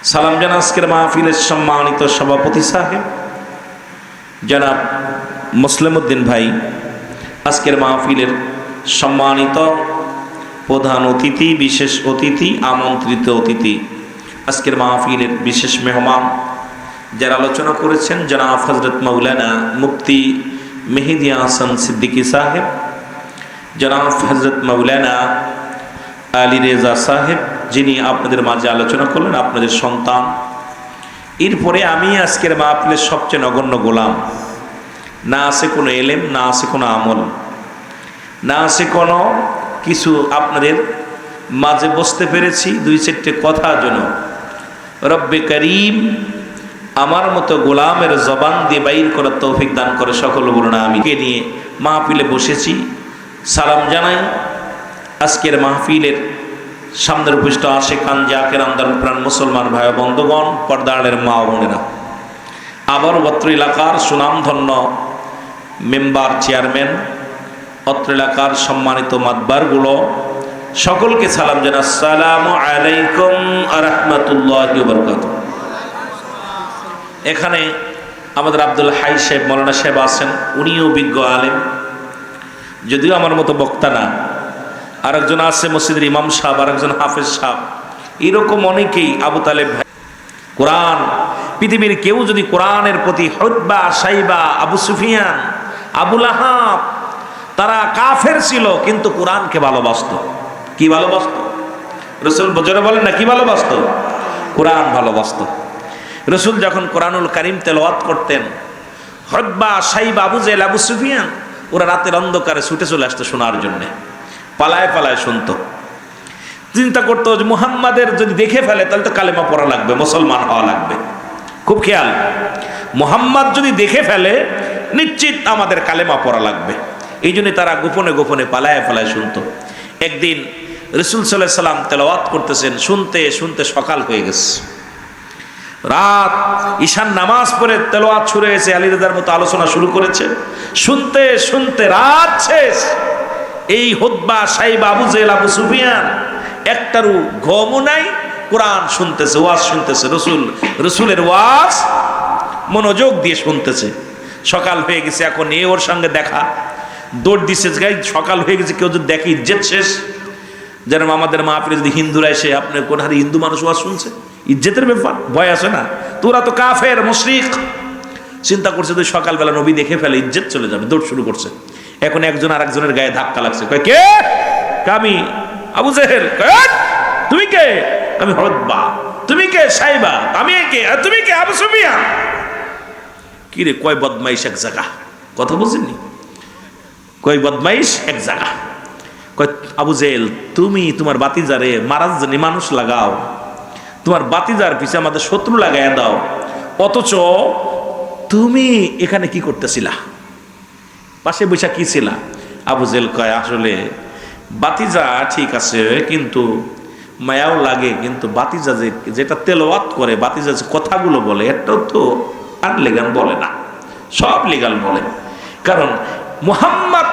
সালাম জানা আজকের মাহফিলের সম্মানিত সভাপতি সাহেব জনাব মুসলিম উদ্দিন ভাই, আজকের মাহফিলের সম্মানিত প্রধান অতিথি, বিশেষ অতিথি, আমন্ত্রিত অতিথি, আজকের মাহফিলের বিশেষ মেহমান যারা আলোচনা করেছেন জনাব হযরত মাওলানা মুফতি মেহেদী হাসান সিদ্দিকী সাহেব, জনাব হযরত মাওলানা আলী রেজা সাহেব, যিনি আপনাদের মাঝে আলোচনা করলেন, আপনাদের সন্তান। এরপরে আমি আজকের মাহফিলের সবচেয়ে নগণ্য গোলাম। না আছে কোনো এলেম, না আছে কোনো আমল, না আছে কোনো কিছু। আপনাদের মাঝে বসতে পেরেছি দুই চারটে কথার জন্য। রব্বে করিম আমার মতো গোলামের জবান দিয়ে বাইর করার তৌফিক দান করে সকল বলুন আমি। কে নিয়ে মাহফিলে বসেছি, সালাম জানাই আজকের মাহফিলের সামনের উপস্থিত আশিকান জাকের আন্দার প্রাণ মুসলমান ভাই বন্ধুগণ, পর্দারের মা বোনেরা, আবার অত্র এলাকার সুনামধন্য মেম্বার, চেয়ারম্যান, অত্র এলাকার সম্মানিত মাতবারগুলো, সকলকে সালাম জানাই। আসসালামু আলাইকুম ওয়া রাহমাতুল্লাহি ওয়া বারাকাতুহু। এখানে আমাদের আব্দুল হাই সাহেব, মৌলানা সাহেব আছেন, উনিও বিজ্ঞ আলেম, যদিও আমার মতো বক্তা না। আরেকজন আছে মসজিদের ইমাম সাহেব, আরেকজন হাফেজ সাহেব, এরকম অনেকেই। আবু তালেব ভাই, কোরআন, পৃথিবীর কেউ যদি কোরআনের প্রতি হতবা, সাইবা, আবু সুফিয়ান, আবু লাহাব, তারা কাফের ছিল কিন্তু কোরআনকে ভালোবাসত। কি ভালোবাসত? রসুল বজরে বলেন না, কি ভালোবাসত? কোরআন ভালোবাসত। রসুল যখন কোরআনুল কারীম তেলাওয়াত করতেন, হতবা, সাইবা, আবু জেহেল, আবু সুফিয়ান, ওরা রাতের অন্ধকারে ছুটে চলে আসতো শোনার জন্যে, পালায় পালায় শুনতো। চিন্তা করতো যে মুহাম্মাদের যদি দেখে ফেলে তাহলে তো কালেমা পড়া লাগবে, মুসলমান হওয়া লাগবে। খুব খেয়াল, মুহাম্মাদ যদি দেখে ফেলে নিশ্চিত আমাদের কালেমা পড়া লাগবে। এই জন্য তারা গোপনে গোপনে পালায় পালায় শুনতো। একদিন রাসূল সাল্লাল্লাহু আলাইহি সাল্লাম তেলাওয়াত করতেছেন, শুনতে শুনতে সকাল হয়ে গেছে, রাত, ঈশান নামাজ পড়ে তেলাওয়াত শুরু হয়েছে, আলী রাজার মতো আলোচনা শুরু করেছে, শুনতে শুনতে রাত শেষ। এই হুতবা, সাইবা, আবু জেহেল, আবু সুফিয়ান একটারও ঘুমও নাই, কোরআন শুনতেছে, ওয়াজ শুনতেছে, রসুলের ওয়াজ মনোযোগ দিয়ে শুনতেছে। সকাল হয়ে গেছে, এখন এ ওর সঙ্গে দেখা, দৌড় দিচ্ছে, সকাল হয়ে গেছে, কেউ যদি দেখে ইজ্জত শেষ। যেরকম আমাদের মাহফিলে যদি হিন্দুরা এসে, আপনি কোন হারে হিন্দু মানুষ ওয়াজ শুনছে, ইজ্জতের ব্যাপার, ভয় আছে না? তোরা তো কাফের, মুশরিক। চিন্তা করছে যদি সকালবেলা নবী দেখে ফেলে ইজ্জত চলে যাবে, দৌড় শুরু করছে। এখন একজন আর একজনের গায়ে ধাক্কা লাগছে, কয় কে? আমি আবু জেহেল। তুমি কে? আমি হতবা। তুমি কে? সাইবা। আমি কে? তুমি কে? আবু সুফিয়ান। কি রে? কয় বদমাইশ এক জায়গা, কথা বুঝিনি? কয় বদমাইশ এক জায়গা। কয় আবু জেহেল, তুমি তোমার বাতিজারে মারার জন্য মানুষ লাগাও, তোমার বাতিজার পিছে আমাদের শত্রু লাগাইয়া দাও, অথচ তুমি এখানে কি করতেছিলা? পাশে বৈশা কি ছিল? আবু জেহেল কয় আসলে বাতিজা ঠিক আছে, কিন্তু মায়াও লাগে, কিন্তু বাতিজা যেটা তেলাওয়াত করে, বাতিজা যে কথাগুলো বলে, এটাও তো আনলেগাল বলে না, সব লিগাল বলে। কারণ মুহাম্মদ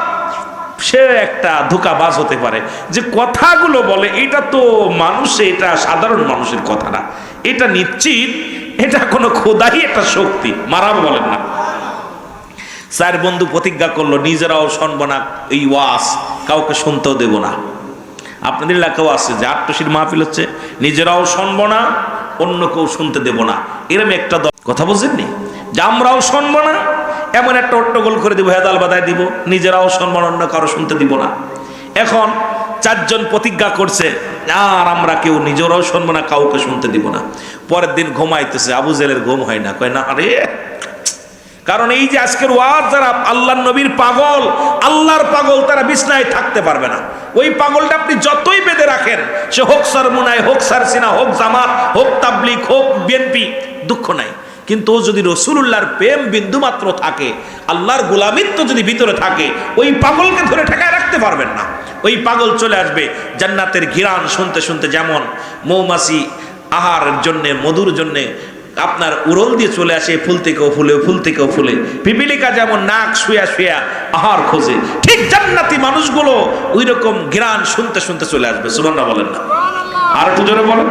সে একটা ধোঁকাবাজ হতে পারে, যে কথাগুলো বলে এটা তো মানুষে, এটা সাধারণ মানুষের কথা না, এটা নিশ্চিত এটা কোনো খোদাই একটা শক্তি। মারাও বলেন না। চার বন্ধু প্রতিজ্ঞা করলো নিজেরাও শুনবো না, এই ওয়াজ কাউকে শুনতেও দেব না। আপনাদের এলাকাও আছে যে আটটসির মাহফিল হচ্ছে, নিজেরাও শুনবো না, অন্য কেউ শুনতে দেব না, এরকম একটা কথা বুঝেননি? যে আমরাও শুনবো না, এমন একটা হট্টগোল করে দিব, হেদাল বাদায় দিব, নিজেরাও শুনবো না, অন্য কারো শুনতে দিব না। এখন চারজন প্রতিজ্ঞা করছে, আর আমরা কেউ নিজেরাও শুনবো না, কাউকে শুনতে দিব না। পরের দিন ঘুমাইতেছে, আবু জেহেলের ঘুম হয় না, কয় না আরে, কারণ এই যে আজকের ওয়াজ, যারা আল্লাহর নবীর পাগল, আল্লাহর পাগল, তারা বিছনায় থাকতে পারবে না। ওই পাগলটা আপনি যতই বেঁধে রাখেন, সে হোক সরমুনায়, হোক সারসিনা, হোক জামাত, হোক তাবলিগ, হোক বিএনপি, দুঃখ নাই। কিন্তু ও যদি রাসূলুল্লাহর প্রেম বিন্দু মাত্র থাকে, আল্লাহর গোলামিত্ব যদি ভিতরে থাকে, ওই পাগলকে ধরে ঠেকায় রাখতে পারবেন না। ওই পাগল চলে আসবে জান্নাতের ঘিরান শুনতে শুনতে, যেমন মৌমাছি আহারের জন্যে, মধুর জন্যে আপনার উড়ল দিয়ে চলে আসে, ফুল থেকেও ফুলে, ফুল থেকেও ফুলে। পিপিলিকা যেমন নাক শুয়া শুয়া আহার খোঁজে, ঠিক জান্নাতি মানুষগুলো ওই রকম ঘ্রাণ শুনতে শুনতে চলে আসবে। সুবহানাল্লাহ বলেন না? আর একটু জোরে বলেন।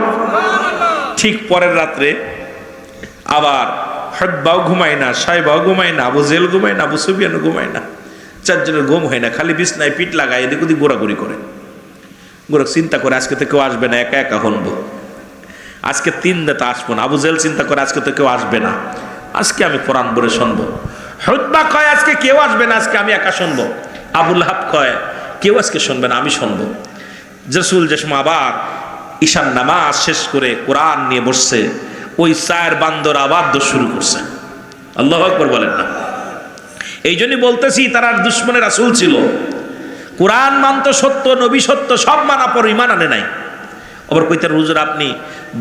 ঠিক পরের রাত্রে আবার হতবাও ঘুমায় না, সাইবাও ঘুমায় না, আবু জেল ঘুমায় না, আবু সুফিয়ানও ঘুমায় না, চারজনের ঘুম হয় না, খালি বিছনায় পিঠ লাগায় এদিক ওদিক ঘোরাঘুরি করে। চিন্তা করে আজকে তো কেউ আসবে না, একা একা হনবো, আজকে 3 রাতে আসবো না। আবু জেল চিন্তা করে আজকে তো কেউ আসবে না, আজকে আমি কোরআন পড়ে শুনবো। হতবা কয় আজকে কেউ আসবে না, আজকে আমি একা শুনবো। আবু লাহাব কয় কেউ আজকে শুনবে না, আমি শুনবো। রাসূল যে সময় আবার ঈশান নামাজ শেষ করে কোরআন নিয়ে বসছে, ওই 4 বান্দর আবার দোষ শুরু করছে। আল্লাহু আকবার বলেন না। এই জন্যই বলতেছি তারা দুশ্মনের রাসূল ছিল, কোরআন মানত সত্য, নবী সত্য, সব মানা পর ইমান আনে নাই। আবার কইতে হুজুর আপনি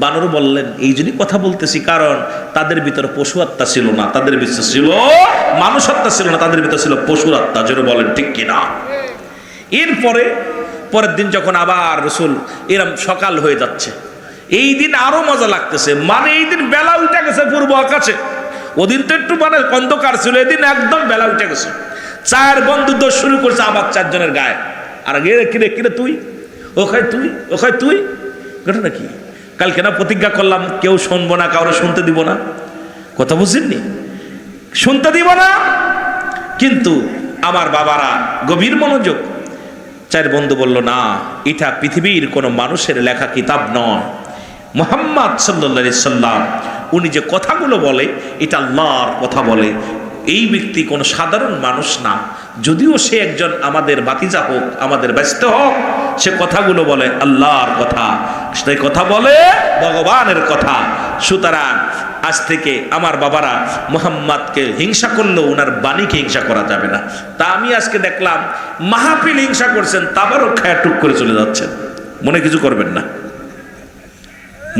বানর বললেন, এই জন্যই কথা বলতেছি কারণ তাদের ভিতরে পশু আত্মা ছিল না, তাদের ভিতরে ছিল মানুষ আত্মা ছিল না, তাদের ভিতরে ছিল পশুর আত্মা। জোরে বলেন ঠিক কিনা? এরপরে পরের দিন যখন আবার রাসূল এরম সকাল হয়ে যাচ্ছে, এই দিন আরো মজা লাগতেছে, মানে এই দিন বেলা উঠে গেছে পূর্ব আকাশে। ওদিন তো একটু মানে অন্ধকার ছিল, এদিন একদম বেলা উঠে গেছে। 4 বন্ধু দোষ শুরু করছে আবার 4 জনের গায়ে। আর কিরে কিরে তুই, ওখায় তুই, ওখায় তুই, ঘটনা কি? কালকে না প্রতিজ্ঞা করলাম কেউ শুনবো না, কাউরে শুনতে দিব না, কথা বুঝছেননি? শুনতে দিব না। কিন্তু আমার বাবারা গভীর মনোযোগ। 4 বন্ধু বলল না, এটা পৃথিবীর কোনো মানুষের লেখা কিতাব নয়, মুহাম্মদ সাল্লাল্লাহু আলাইহি সাল্লাম উনি যে কথাগুলো বলে এটা আল্লাহর কথা বলে। এই ব্যক্তি কোনো সাধারণ মানুষ না, যদিও সে একজন আমাদের ভাতিজা হোক, আমাদের ব্যস্ত হোক, সে কথাগুলো বলে আল্লাহর কথা, সে কথা বলে ভগবানের কথা। সুতরাং আজ থেকে আমার বাবারা মুহাম্মদকে হিংসা করলেও ওনার বাণীকে হিংসা করা যাবে না। তা আমি আজকে দেখলাম মাহফিল হিংসা করছেন, তাবারও খায়া টুক করে চলে যাচ্ছেন, মনে কিছু করবেন না,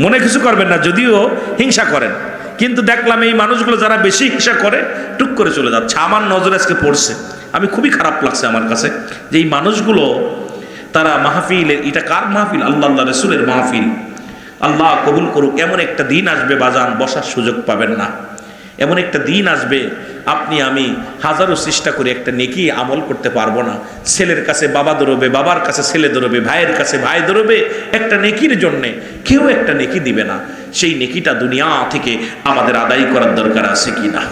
মনে কিছু করবেন না, যদিও হিংসা করেন। কিন্তু দেখলাম এই মানুষগুলো যারা বেশি হিংসা করে টুক করে চলে যাচ্ছে। আমার নজরে আজকে পড়ছে, আমি খুবই খারাপ লাগছে আমার কাছে যে এই মানুষগুলো তারা মাহফিলের, এটা কার মাহফিল? আল্লাহ আল্লাহ রসুলের মাহফিল। আল্লাহ কবুল করুক। এমন একটা দিন আসবে বাজান, বসার সুযোগ পাবেন না। এমন একটা দিন আসবে আপনি আমি হাজারো চেষ্টা করে একটা নেকি আমল করতে পারবো না। ছেলের কাছে বাবা দৌড়বে, বাবার কাছে ছেলে দৌড়বে, ভাইয়ের কাছে ভাই দৌড়বে, একটা নেকির জন্যে কেউ একটা নেকি দিবে না। সেই নেকিটা দুনিয়া থেকে আমাদের আদায় করার দরকার আছে কি না?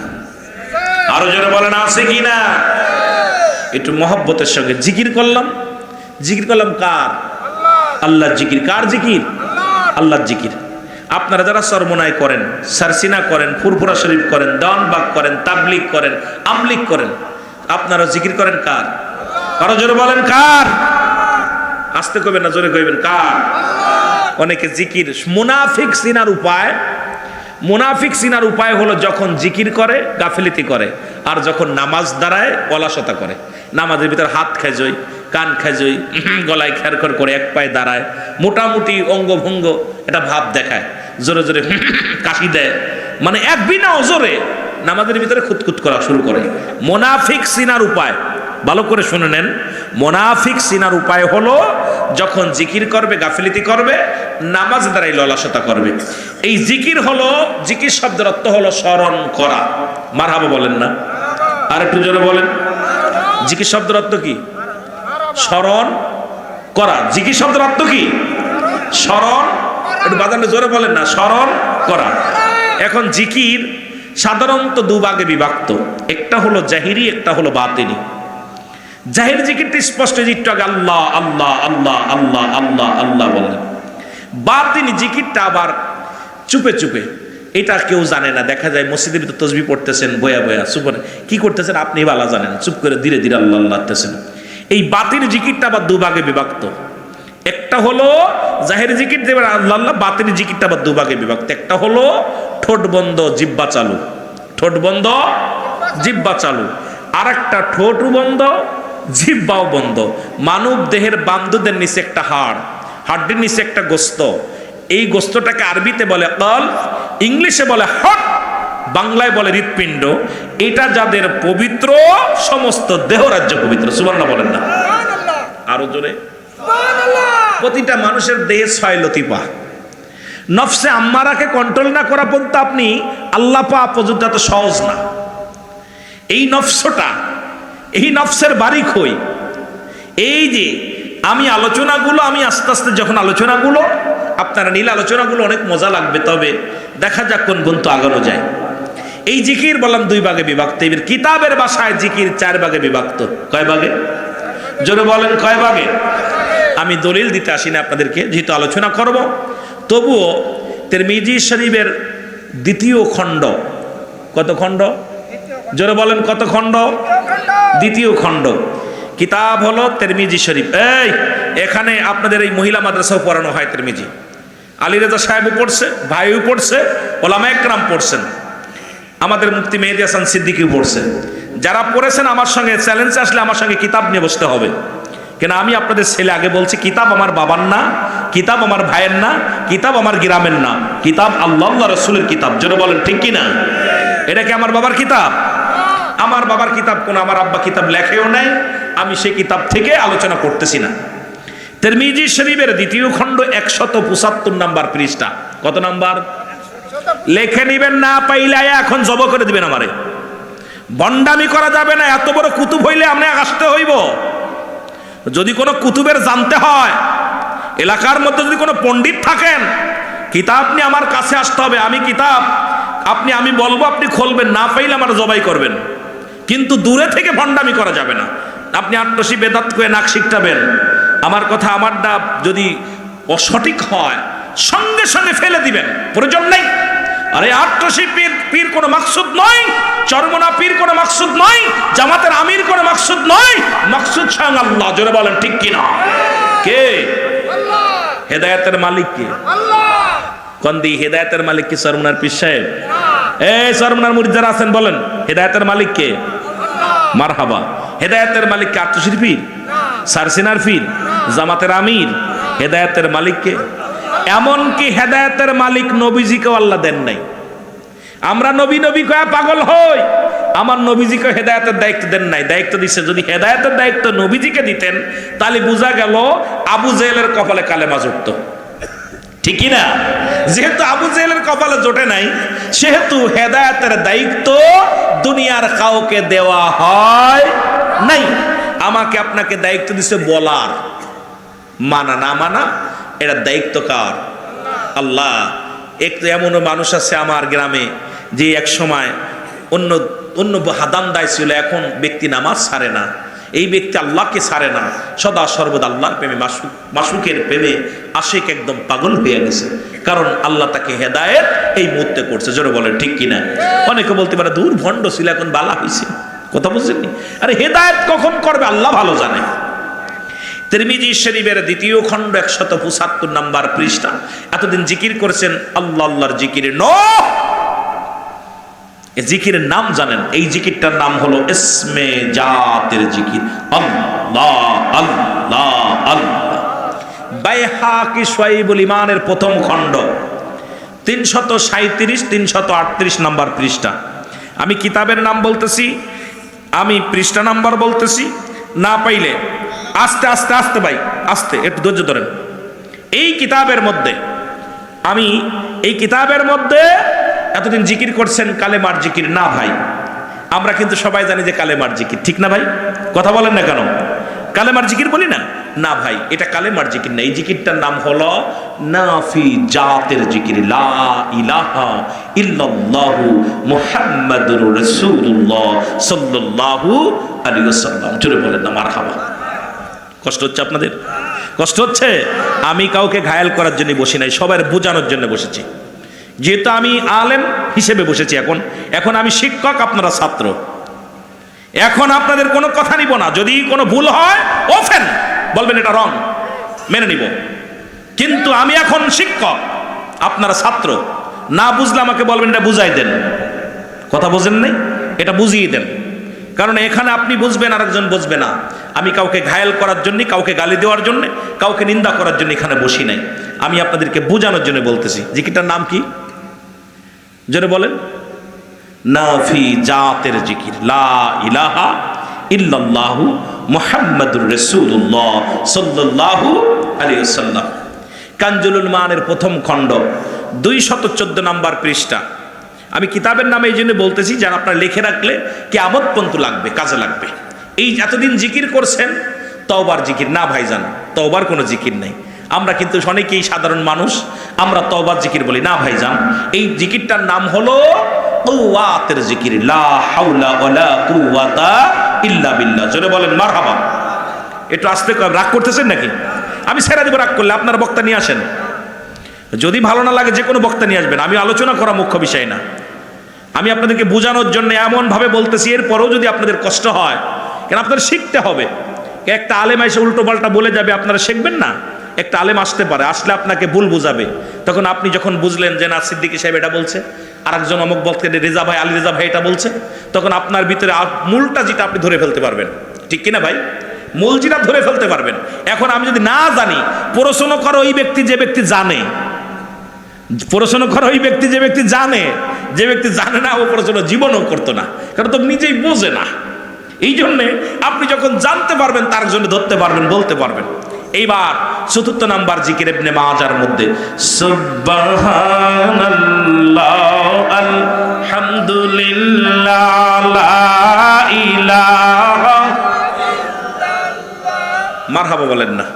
আরো জোরে বলেন আছে কি না? একটু মহব্বতের সঙ্গে জিকির করলাম। জিকির করলাম কার? আল্লাহর জিকির। কার জিকির? আল্লাহর জিকির। আপনারা যারা সরমনায় করেন, সারসিনা করেন, ফুরফুরা শরীফ করেন, দাওয়ানবাগ করেন, তাবলিগ করেন, আমলিগ করেন, আপনারা জিকির করেন কার? আরো জোরে বলেন কার? আস্তে কইবেন না, জোরে কইবেন কার? অনেকে জিকির মুনাফিক চিনার উপায়, মুনাফিক চিনার উপায় হলো যখন জিকির করে গাফিলতি করে, আর যখন নামাজ দাঁড়ায় অলসতা করে। নামাজের ভিতর হাত খেজই, কান খেজই, গলায় খেরখর করে এক পায়ে দাঁড়ায়, মোটামুটি অঙ্গভঙ্গ এটা ভাব দেখায়, জোরে জোরে কাশি দেয়, মানে এক বিনা ওজোরে নামাজের ভিতরে খুঁতখুত করা শুরু করে। মুনাফিক চিনার উপায় ভালো করে শুনে নেন। মুনাফিক চিনার উপায় হলো যখন জিকির করবে গাফিলতি করবে, নামাজ দ্বারাই ললাসতা করবে। এই জিকির হলো, জিকির শব্দের অর্থ হলো স্মরণ করা। মারহাবা বলেন না? আর একটু জোরে বলেন। জিকির শব্দের অর্থ কি? স্মরণ করা। জিকির শব্দের অর্থ কি? স্মরণ। একটু বাজানে জোরে বলেন না, স্মরণ করা। এখন জিকির সাধারণত 2 ভাগে বিভক্ত, একটা হলো জাহিরি, একটা হলো বাতিনি। জাহির জিকিরটা স্পষ্ট, একটু আগে আল্লাহ আল্লাহ আল্লাহ আল্লাহ আল্লাহ আল্লাহ বললেন। বাতিনি জিকিরটা আবার চুপে চুপে, এটা কেউ জানে না। দেখা যায় মসজিদের ভিতর তসবিহ পড়তেছেন বয়া বয়া, চুপনে কি করতেছেন আপনি ভালো জানেন, চুপ করে ধীরে ধীরে আল্লাহ আল্লাহ করতেছেন। এই বাতিনি জিকিরটা আবার 2 ভাগে বিভক্ত, একটা হলো জাহির জিকির যেবার আল্লাহ আল্লাহ, বাতিনি জিকিরটা আবার 2 ভাগে বিভক্ত। একটা হলো ঠোঁট বন্ধ জিহ্বা চালু, ঠোঁট বন্ধ জিহ্বা চালু, আর একটা ঠোঁট বন্ধ জিহ্বাও বন্ধ। মানব দেহের বান্ধুদের নিচে একটা হাড়, হাড়টির নিচে একটা গোস্ত, এই গোস্তটাকে আরবিতে বলে কলব, ইংলিশে বলে হার্ট, বাংলায় বলে হৃৎপিণ্ড। এটা যাদের পবিত্র, সমস্ত দেহরাজ্য পবিত্র। সুবহানাল্লাহ বলেন না? আরো জোরে। প্রতিটা মানুষের দেহে 6 লতিফা। নফসে আম্মারাকে কন্ট্রোল না করা পর্যন্ত আপনি আল্লাহ পাওয়া পর্যন্ত এত সহজ না। এই নফসটা, এই নফসের বাড়ি খই। এই যে আমি আলোচনাগুলো, আমি আস্তে আস্তে যখন আলোচনাগুলো আপনারা নীল আলোচনাগুলো অনেক মজা লাগবে, তবে দেখা যাক কোন পর্যন্ত আগানো যায়। এই জিকির বললাম 2 ভাগে বিভক্ত, এর কিতাবের ভাষায় জিকির 4 ভাগে বিভক্ত। কয় ভাগে? জোরে বলেন কয় ভাগে? আমি দলিল দিতে আসি না আপনাদেরকে, যেহেতু আলোচনা করব। তবুও তিরমিজি শরীফের 2য় খণ্ড, কত খণ্ড? জোরে বলেন কত খণ্ড? 2য় খণ্ড। কিতাব হলো তিরমিজি শরীফ। এখানে আপনাদের এই মহিলা মাদ্রাসাও পড়ানো হয় তিরমিজি। আলী রেজা সাহেবও পড়ছে, ভাইও পড়ছে, ওলামা একরাম পড়ছেন, আমাদের মুফতি মেহেদী হাসান সিদ্দিকীও পড়ছে। যারা পড়েছেন আমার সঙ্গে চ্যালেঞ্জ আসলে আমার সঙ্গে কিতাব নিয়ে বসতে হবে। কেন আমি আপনাদের ছেলে, আগে বলছি, কিতাব আমার বাবার না, কিতাব আমার ভাইয়ের না, কিতাব আমার গ্রামের না, কিতাব আল্লাহ রাসূলের কিতাব। জোরে বলেন ঠিক কি না? এটা কি আমার বাবার কিতাব? আমার বাবার কিতাব কোন, আমার আব্বা কিতাব লেখেও নাই, আমি সেই কিতাব থেকে আলোচনা করতেছি না। তিরমিজি শরীফের 2য় খণ্ড 175 নাম্বার পৃষ্ঠা। কত নাম্বার? লেখে নিবেন, না পাইলে এখন জব করে দিবেন আমারে। বন্ডামি করা যাবে না, এত বড় কুতুব হইলে আপনি আসতে হইব। যদি কোনো কুতুবের জানতে হয়, এলাকার মধ্যে যদি কোনো পণ্ডিত থাকেন, কিতাব নিয়ে আমার কাছে আসতে হবে। আমি কিতাব আমি বলবো, আপনি খুলবেন, না পাইলে আমার জবাই করবেন। কিন্তু দূরে থেকে ভণ্ডামি করা যাবে না। আপনি আট্টসি বেদাত করে নাক শিখটাবেন, আমার কথা আমার ডাব যদি অসঠিক হয় সঙ্গে সঙ্গে ফেলে দিবেন, প্রয়োজন নেই। আরে আট্টসি পীর কোনো মাকসুদ নয়, চরমনা পীর কোনো মাকসুদ নয়, জামাতের আমির কোনো মাকসুদ নয়, মাকসুদ স্বয়ং আল্লাহ। জোরে বলেন ঠিক কিনা? কে? হেদায়েতের মালিক কে? কন্দি হেদায়েতের মালিক কি চরমনার পীর সাহেব? চরমনার মুরিদ যারা আছেন বলেন, হেদায়েতের মালিক কে? মারহাবা। হেদায়েতের মালিক কে? আট্টসির পীর, সারসিনার পীর, জামাতের আমির? হেদায়েতের মালিক কে? এমনকি হেদায়েতের মালিক নবীজিকেও আল্লাহ দেন নাই। আমরা নবী নবী কয়া পাগল হই, আমার নবীজিকে হেদায়েতের দায়িত্ব দেন নাই। দায়িত্ব দিচ্ছে, যদি হেদায়েতের দায়িত্ব নবীজিকে দিতেন তাহলে বোঝা গেল আবু জেহেলের কপালে কালেমা জুটতো, ঠিক কি না? যেহেতু আবু জেহেলের কপালে জোটে নাই, সেহেতু হেদায়েতের দায়িত্ব দুনিয়ার কাউকে দেওয়া হয় নাই। আমাকে আপনাকে দায়িত্ব দিছে বলার, মানা না মানা এটা দায়িত্ব কার? আল্লাহ। একটু এমনও মানুষ আছে আমার গ্রামে যে এক সময় অন্য অন্য হাদান দায় ছিল, এখন ব্যক্তি নামাজ ছাড়ে না, এই ব্যক্তি আল্লাহকে ছাড়ে না, সদা সর্বদা আল্লাহর প্রেমে, মাসুকের প্রেমে আশিক, একদম পাগল হয়ে গেছে। কারণ আল্লাহ তাকে হেদায়েত এই মুহূর্তে করছে। জোরে বলেন ঠিক কিনা? অনেকে বলতে পারে দূর ভণ্ড ছিল, এখন বালা হয়েছে। কথা বুঝছেন? আরে হেদায়েত কখন করবে আল্লাহ ভালো জানে। তিরমিজি শরীফের 2য় খণ্ড 175 নাম্বার পৃষ্ঠা। এতদিন জিকির করেছেন আল্লাহ, আল্লাহর জিকির এই জিকিরের নাম জানেন? এই জিকিরটার নাম হলো ইসমে জাতের জিকির, আল্লাহ আল্লাহ আল্লাহ। বাইহাকি শুআইবুল ঈমানের 1ম খণ্ড 337 338 নাম্বার পৃষ্ঠা। আমি কিতাবের নাম বলতেছি, আমি পৃষ্ঠা নাম্বার বলতেছি, না পাইলে আস্তে আস্তে আস্তে ভাই আস্তে একটু ধৈর্য ধরেন। এই কিতাবের মধ্যে এতদিন জিকির করছেন কালেমার জিকির না ভাই? আমরা কিন্তু সবাই জানি যে কালেমার জিকির, ঠিক না ভাই? কথা বলেন না কেন? কালেমার জিকির বলি না? না ভাই, এটা কালেমার জিকির না। এই জিকিরটার নাম হলো নাফি জাতের জিকির, লা ইলাহা ইল্লাল্লাহু মুহাম্মাদুর রাসূলুল্লাহ সাল্লাল্লাহু আলাইহি ওয়াসাল্লাম। জোরে বলেন না মারহাবা। কষ্ট হচ্ছে আপনাদের? কষ্ট হচ্ছে? আমি কাউকে ঘায়াল করার জন্য বসি নাই, সবার বোঝানোর জন্য বসেছি। যেহেতু আমি আলেম হিসেবে বসেছি, এখন আমি শিক্ষক, আপনারা ছাত্র। এখন আপনাদের কোনো কথা নিব না। যদি কোনো ভুল হয় ওপেন বলবেন এটা রং, মেনে নিব। কিন্তু আমি এখন শিক্ষক, আপনারা ছাত্র। না বুঝলে আমাকে বলবেন এটা বুঝাই দেন। কথা বোঝেন নাই? এটা বুঝিয়ে দেন। কারণ এখানে আপনি বুঝবেন, আরেকজন বুঝবে না। আমি কাউকে ঘায়েল করার জন্য, কাউকে গালি দেওয়ার জন্য, কাউকে নিন্দা করার জন্য এখানে বসি নাই। আমি আপনাদেরকে বোঝানোর জন্য বলতেছি। জিকিরটার নাম কি? জোরে বলেন। নাফি জাতের জিকির, লা ইলাহা ইল্লাল্লাহু মুহাম্মাদুর রাসূলুল্লাহ সাল্লাল্লাহু আলাইহি ওয়াসাল্লাম। কানজুলুল মানের 1ম খণ্ড 214 নাম্বার পৃষ্ঠা। আমি কিতাবের নামে এই জন্য বলতেছি, যারা আপনারা লিখে রাখলে কিয়ামত পর্যন্ত লাগবে, কাজে লাগবে। এই এতদিন জিকির করছেন তওবার জিকির না ভাইজান, তওবার কোনো জিকির নেই। আমরা কিন্তু অনেকেই সাধারণ মানুষ, আমরা তওবার জিকির বলি না ভাইজান। এই জিকিরটার নাম হলো কুওয়াতের জিকির, লা হাওলা ওয়ালা কুওয়াতা ইল্লা বিল্লাহ। জোরে বলেন মারহাবা। একটু আস্তে রাগ করতেছেন নাকি? আমি ছেড়ে দেব রাগ করলে, আপনার বক্তা নিয়ে আসেন। যদি ভালো না লাগে যে কোনো বক্তা নিয়ে আসবেন, আমি আলোচনা করা মুখ্য বিষয় না। আমি আপনাদেরকে বোঝানোর জন্য এমনভাবে বলতেছি, এরপরেও যদি আপনাদের কষ্ট হয়, কেন আপনাদের শিখতে হবে। একটা আলেম এসে উল্টো পাল্টা বলে যাবে, আপনারা শিখবেন না। একটা আলেম আসতে পারে, আসলে আপনাকে ভুল বুঝাবে, তখন আপনি যখন বুঝলেন যে না সিদ্দিকী সাহেব এটা বলছে, আরেকজন অমুক বলতে রেজা ভাই, আলী রেজা ভাই এটা বলছে, তখন আপনার ভিতরে মূলটা যেটা আপনি ধরে ফেলতে পারবেন, ঠিক কিনা ভাই? মূল যেটা ধরে ফেলতে পারবেন। এখন আমি যদি না জানি, প্রশ্ন করো ওই ব্যক্তি যে ব্যক্তি জানে, প্রশ্ন করো ওই ব্যক্তি যে ব্যক্তি জানে। যে ব্যক্তি জানে না, ও প্রশ্ন জীবনও করতো না, কারণ তো নিজেই বোঝে না। এই জন্যে আপনি যখন জানতে পারবেন, তার জন্য ধরতে পারবেন, বলতে পারবেন। এইবার চতুর্থ নাম্বার জিকির ইবনে মাজার মধ্যে সুবহানাল্লাহ আলহামদুলিল্লাহ লা ইলাহা মারহাবা বলেন না?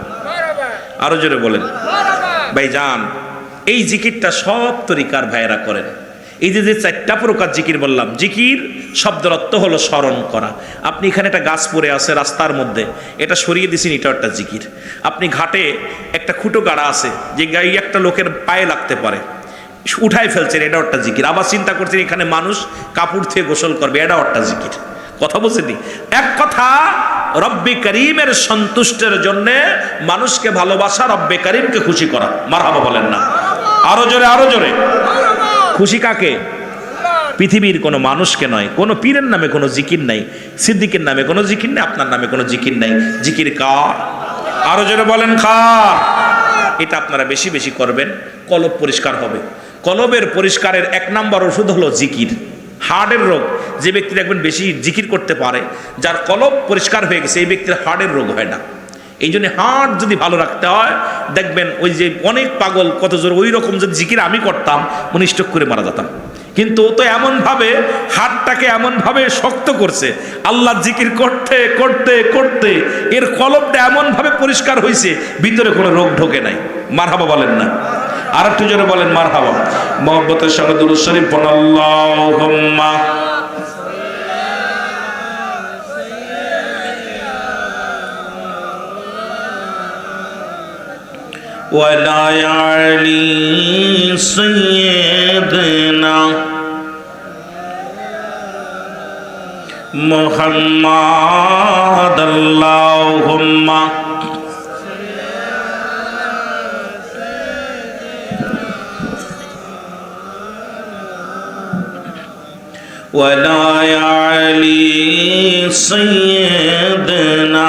আরো জোরে বলেন ভাইজান। এই জিকিরটা সব তরিকার ভাইয়েরা করেন। এই যে চারটা প্রকার জিকির বললাম, জিকির শব্দের অর্থ হলো স্মরণ করা। আপনি এখানে একটা গাছ পড়ে আছে রাস্তার মধ্যে, এটা সরিয়ে দিয়েছেন, এটা একটা জিকির। আপনি ঘাটে একটা খুঁটো গাড়া আছে, যে গাড়ি একটা লোকের পায়ে লাগতে পারে, উঠাই ফেলছেন, এটাও একটা জিকির। আবার চিন্তা করছেন এখানে মানুষ কাপড় থেকে গোসল করবে, এটাও একটা জিকির। কথা বলছেন? এক কথা, রব্বে করিমের সন্তুষ্টের জন্য মানুষকে ভালোবাসা, রব্বে করিমকে খুশি করা। মারহাবা বলেন না? আরো জোরে, আরো জোরে। খুশি কাকে? পৃথিবীর কোনো মানুষকে নয়। কোনো পীরের নামে কোনো জিকির নাই, সিদ্দিকের নামে কোনো জিকির নেই, আপনার নামে কোনো জিকির নাই। জিকির কার? আরো জোরে বলেন কার? এটা আপনারা বেশি বেশি করবেন, কলব পরিষ্কার হবে। কলবের পরিষ্কারের এক নাম্বার ওষুধ হলো জিকির। হার্টের রোগ, যে ব্যক্তি দেখবেন বেশি জিকির করতে পারে, যার কলব পরিষ্কার হয়ে গেছে, এই ব্যক্তির হার্টের রোগ হয় না। এই জন্য হার্ট যদি ভালো রাখতে হয়, দেখবেন ওই যে অনেক পাগল কত জোর, ওই রকম যদি জিকির আমি করতাম, উনি স্ট্রোক করে মারা যেতাম। কিন্তু ও তো এমনভাবে হার্টটাকে এমনভাবে শক্ত করছে, আল্লাহ জিকির করতে করতে করতে এর কলবটা এমনভাবে পরিষ্কার হয়েছে, ভিতরে কোনো রোগ ঢোকে নাই। মারহাবা বলেন না? আর একটু জোরে বলেন মারহাবা। মুহাব্বতের সঙ্গে দুরূদ শরীফ পড়ুন। আল্লাহুম্মা ওয়ালা আলি সাইয়্যিদিনা মুহাম্মাদ। আল্লাহুম্মা ওয়ালা আলি সাইয়্যিদিনা